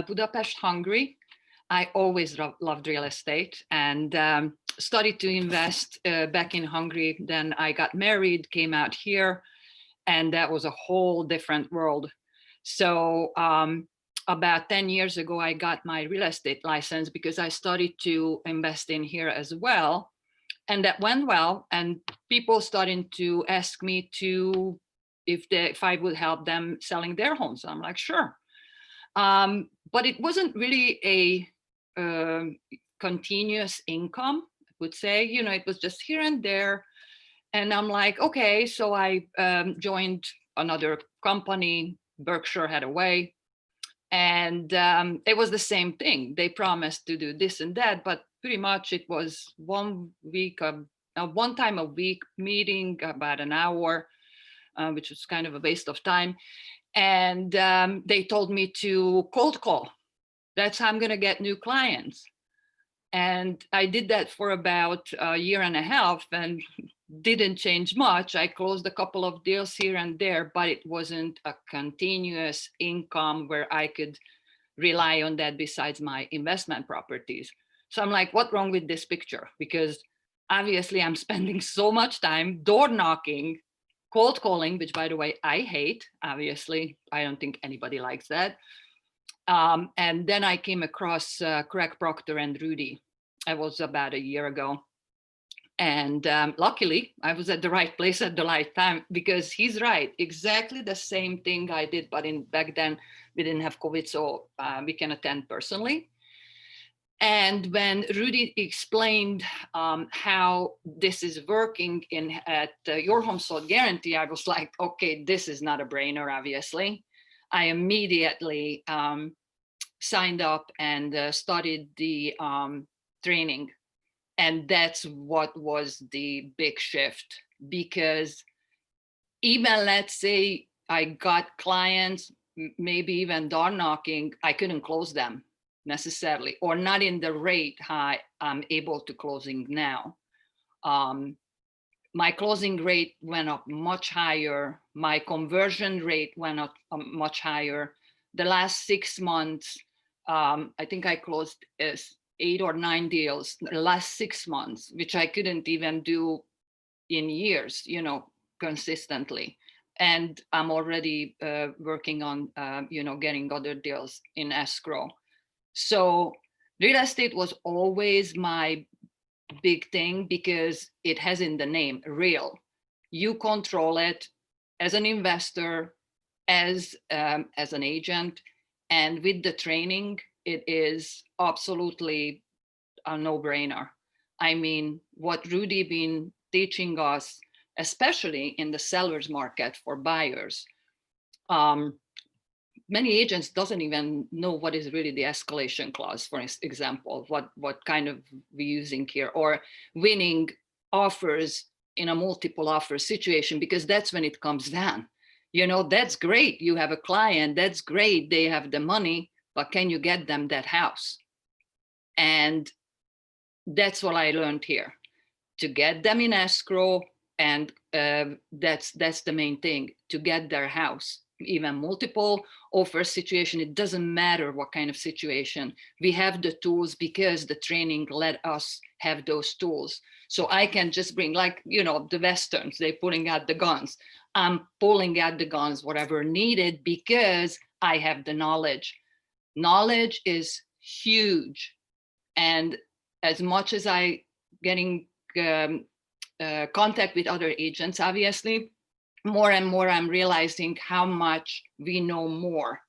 Budapest, Hungary. I always loved real estate and started to invest back in Hungary. Then I got married, came out here, and that was a whole different world. So about 10 years ago, I got my real estate license because I started to invest in here as well. And that went well. And people started to ask me to if I would help them selling their homes. I'm like, sure. But it wasn't really a continuous income, I would say. You know, it was just here and there. And I'm like, okay. So I joined another company, Berkshire Hathaway. And it was the same thing. They promised to do this and that, but pretty much it was one time a week meeting, about an hour, which was kind of a waste of time. And they told me to cold call. That's how I'm going to get new clients. And I did that for about a year and a half and didn't change much. I closed a couple of deals here and there, but it wasn't a continuous income where I could rely on that besides my investment properties. So I'm like, what's wrong with this picture? Because obviously I'm spending so much time door knocking, cold calling, which by the way, I hate, obviously. I don't think anybody likes that. And then I came across Craig Proctor and Rudy. It was about a year ago. And luckily, I was at the right place at the right time, because he's right. Exactly the same thing I did, but back then we didn't have COVID, so we can attend personally. And when Rudy explained how this is working at Your Home Sold Guarantee, I was like, okay, this is not a brainer, obviously. I immediately signed up and started the training. And that's what was the big shift, because even let's say I got clients, maybe even door knocking, I couldn't close them necessarily, or not in the rate high I'm able to closing now. My closing rate went up much higher. My conversion rate went up much higher. The last 6 months, I think I closed 8 or 9 deals the last 6 months, which I couldn't even do in years, you know, consistently. And I'm already working on, you know, getting other deals in escrow. So real estate was always my big thing, because it has in the name, real. You control it as an investor, as an agent, and with the training, it is absolutely a no-brainer. I mean, what Rudy been teaching us, especially in the seller's market for buyers, many agents doesn't even know what is really the escalation clause, for example, what kind of we're using here, or winning offers in a multiple offer situation, because that's when it comes down. You know, that's great. You have a client, that's great. They have the money, but can you get them that house? And that's what I learned here, to get them in escrow. And that's the main thing, to get their house. Even multiple offer situation, it doesn't matter what kind of situation. We have the tools because the training let us have those tools. So I can just bring, like, you know, the Westerns, they pulling out the guns. I'm pulling out the guns, whatever needed, because I have the knowledge. Knowledge is huge. And as much as I getting contact with other agents, obviously, more and more I'm realizing how much we know more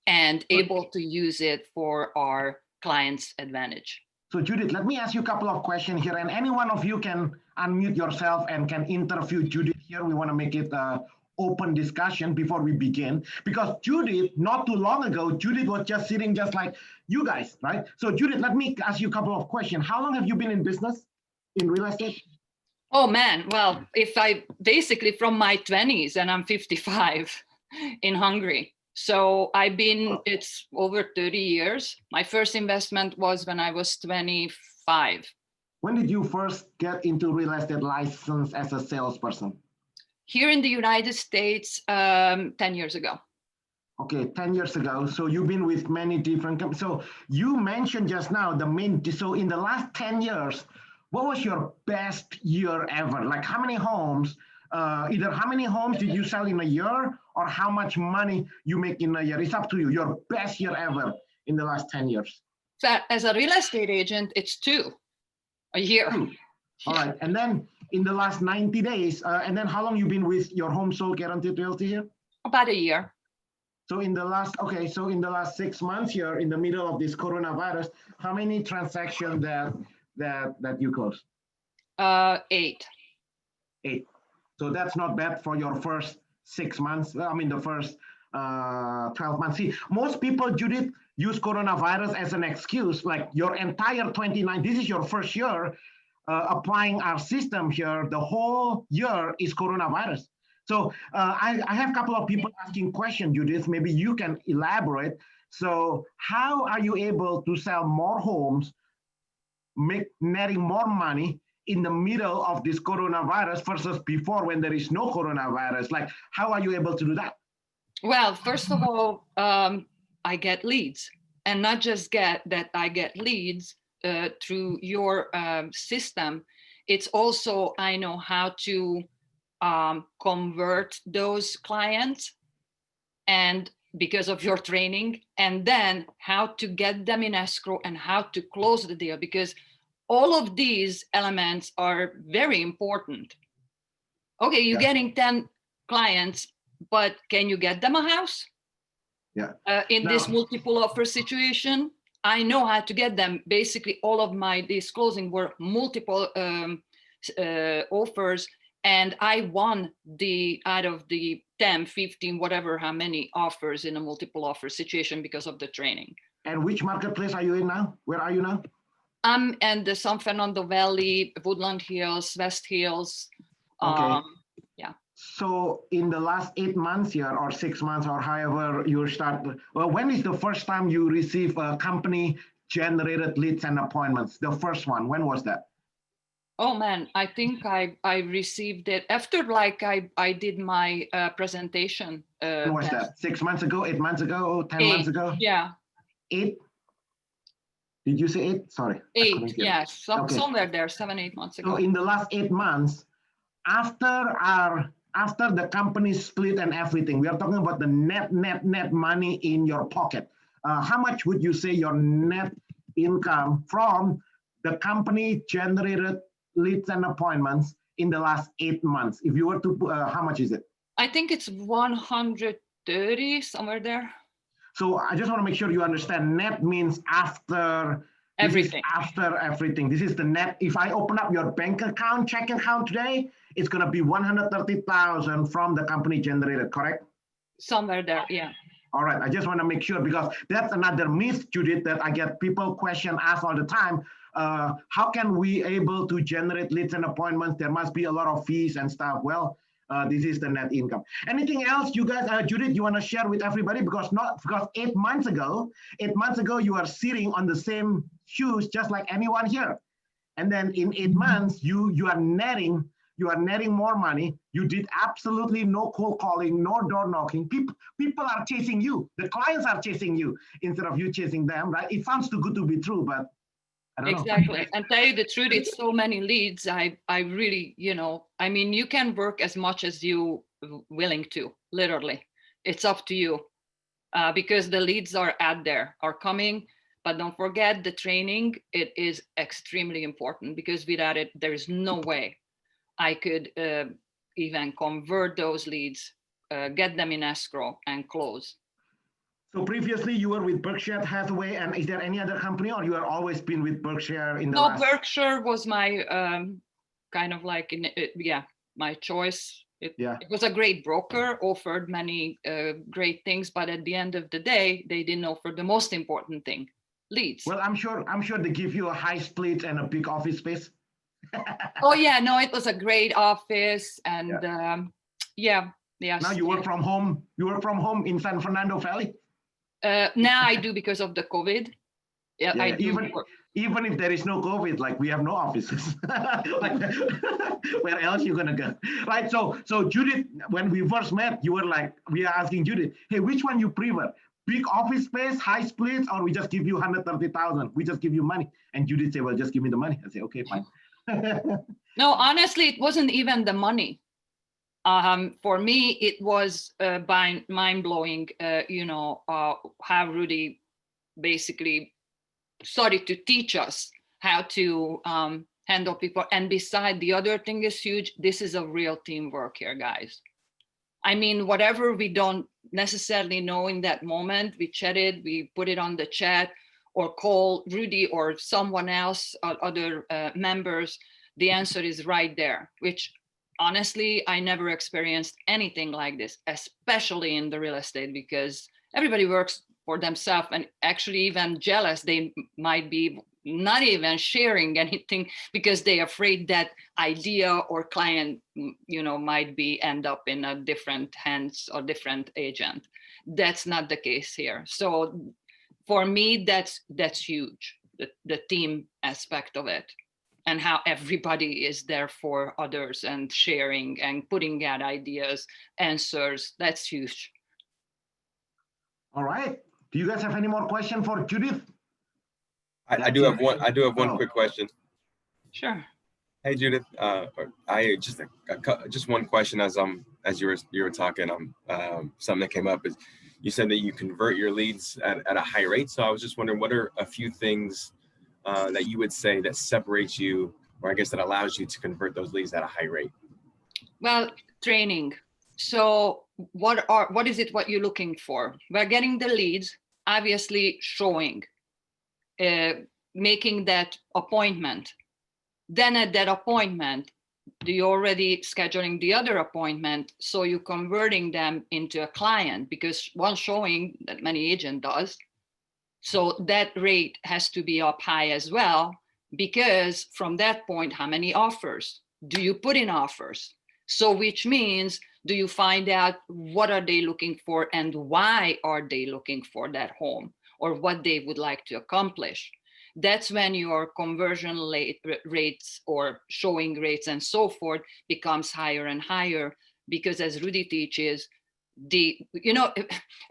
and able to use it for our clients' advantage. So Judith, let me ask you a couple of questions here, and any one of you can unmute yourself and can interview Judith here. We want to make it an open discussion before we begin, because Judith, not too long ago, Judith was just sitting just like you guys, right? So Judith, let me ask you a couple of questions. How long have you been in business in real estate? Oh man, well, if I basically from my 20s, and I'm 55 in Hungary. So I've been, it's over 30 years. My first investment was when I was 25. When did you first get into real estate license as a salesperson? Here in the United States, 10 years ago. Okay, 10 years ago. So you've been with many different companies. So you mentioned just now so in the last 10 years, what was your best year ever? Like how many homes, either how many homes did you sell in a year or how much money you make in a year? It's up to you. Your best year ever in the last 10 years. So as a real estate agent, it's 2 a year. All right. And then in the last 90 days, and then how long you been with your home sold guaranteed realty here? About a year. So in the last, okay, so in the last 6 months here, in the middle of this coronavirus, how many transactions that you closed? 8. 8. So that's not bad for your first 6 months. I mean, the first 12 months. See, most people, Judith, use coronavirus as an excuse, like your entire 29, this is your first year applying our system here. The whole year is coronavirus. So I have a couple of people asking questions, Judith, maybe you can elaborate. So how are you able to sell more homes, netting more money in the middle of this coronavirus versus before when there is no coronavirus? Like, how are you able to do that? Well, first of all, I get leads, and not just I get leads through your system. It's also, I know how to convert those clients, and because of your training, and then how to get them in escrow and how to close the deal, because all of these elements are very important. Okay, you're getting 10 clients, but can you get them a house? Yeah. In this multiple offer situation, I know how to get them. Basically, all of these closing were multiple offers, and I won out of the 10, 15, whatever, how many offers in a multiple offer situation because of the training. And which marketplace are you in now? Where are you now? I'm in the San Fernando Valley, Woodland Hills, West Hills. Okay. Yeah. So in the last 8 months here, or 6 months, or however you start, well, when is the first time you receive a company generated leads and appointments? The first one, when was that? Oh man, I think I received it after I did my presentation. When was that? 6 months ago, 8 months ago, 10 months ago? Yeah. 8? Did you say 8? Sorry. 8, yes. Somewhere there, 7, 8 months ago. So in the last 8 months, after the company split and everything, we are talking about the net money in your pocket. How much would you say your net income from the company generated leads and appointments in the last 8 months? If you were to, how much is it? I think it's 130, somewhere there. So I just want to make sure you understand. Net means after everything. After everything. This is the net. If I open up your bank account, checking account today, it's going to be 130,000 from the company generated, correct? Somewhere there, yeah. All right. I just want to make sure, because that's another myth, Judith, that I get people asked all the time. How can we able to generate leads and appointments? There must be a lot of fees and stuff. Well, this is the net income. Anything else you guys, Judith, you want to share with everybody? Because 8 months ago, you are sitting on the same shoes just like anyone here. And then in 8 months, you are netting more money. You did absolutely no cold calling, no door knocking. People are chasing you. The clients are chasing you instead of you chasing them, right? It sounds too good to be true, but I don't know. Exactly. And tell you the truth, it's so many leads. I really, I mean, you can work as much as you willing to, literally. It's up to you because the leads are out there, are coming. But don't forget the training. It is extremely important, because without it, there is no way I could even convert those leads, get them in escrow and close. So previously you were with Berkshire Hathaway, and is there any other company, or you have always been with Berkshire in the last? No, Berkshire was my kind of like, my choice. It was a great broker, offered many great things, but at the end of the day, they didn't offer the most important thing, leads. Well, I'm sure they give you a high split and a big office space. Oh yeah, no, it was a great office, and yes. Now you work from home. You work from home in San Fernando Valley. Now I do because of the COVID. Yeah, I do. Even if there is no COVID, like we have no offices, like, where else you gonna go, right? So Judith, when we first met, you were like, we are asking Judith, hey, which one you prefer? Big office space, high splits, or we just give you 130,000? We just give you money. And Judith said, well, just give me the money. I say, okay, fine. No, honestly, it wasn't even the money. For me, it was mind-blowing, how Rudy basically started to teach us how to handle people. And beside, the other thing is huge. This is a real teamwork here, guys. I mean, whatever we don't necessarily know in that moment, we chatted, we put it on the chat, or call Rudy or someone else, other members. The answer is right there, which honestly, I never experienced anything like this, especially in the real estate, because everybody works for themselves, and actually even jealous. They might be not even sharing anything because they're afraid that idea or client, might be end up in a different hands or different agent. That's not the case here. So for me, that's huge, the team aspect of it, and how everybody is there for others and sharing and putting out ideas, answers. That's huge. All right. Do you guys have any more questions for Judith? I do have one. I do have one quick question. Sure. Hey Judith, I just one question as you were talking. Something that came up is you said that you convert your leads at a high rate. So I was just wondering, what are a few things that you would say that separates you, or I guess that allows you to convert those leads at a high rate? Well, training. So what is it what you're looking for? We're getting the leads, obviously showing, making that appointment. Then at that appointment, you're already scheduling the other appointment, so you're converting them into a client, because one showing that many agent does. So that rate has to be up high as well, because from that point, how many offers do you put in offers? So which means, do you find out what are they looking for and why are they looking for that home, or what they would like to accomplish? That's when your conversion rates or showing rates and so forth becomes higher and higher, because as Rudy teaches,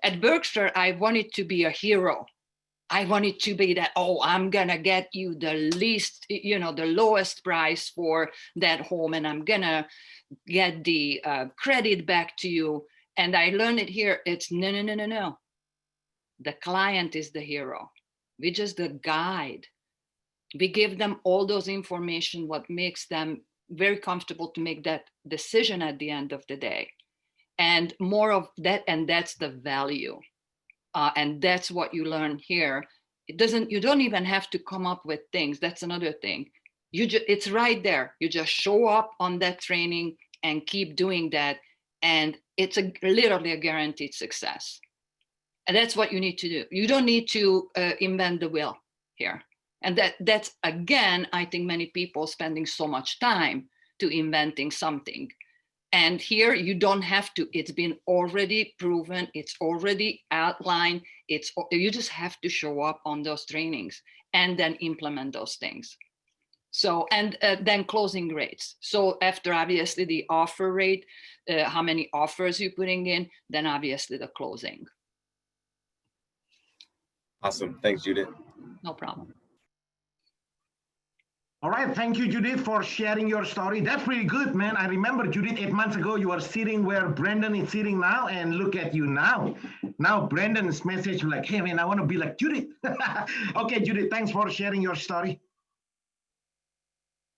at Berkshire, I wanted to be a hero. I wanted to be that, oh, I'm gonna get you the least, the lowest price for that home, and I'm gonna get the credit back to you. And I learned it here. It's no. The client is the hero. We're just the guide. We give them all those information, what makes them very comfortable to make that decision at the end of the day. And more of that, and that's the value. And that's what you learn here. You don't even have to come up with things. That's another thing. It's right there. You just show up on that training and keep doing that. And it's literally a guaranteed success. And that's what you need to do. You don't need to invent the wheel here. And that's, again, I think many people spending so much time to inventing something. And here you don't have to. It's been already proven. It's already outlined. You just have to show up on those trainings and then implement those things. So, and then closing rates. So after obviously the offer rate, how many offers you're putting in, then obviously the closing. Awesome. Thanks, Judith. No problem. All right, thank you, Judith, for sharing your story. That's pretty good, man. I remember, Judith, 8 months ago, you were sitting where Brandon is sitting now, and look at you now. Now, Brandon's message like, hey, man, I want to be like Judith. Okay, Judith, thanks for sharing your story.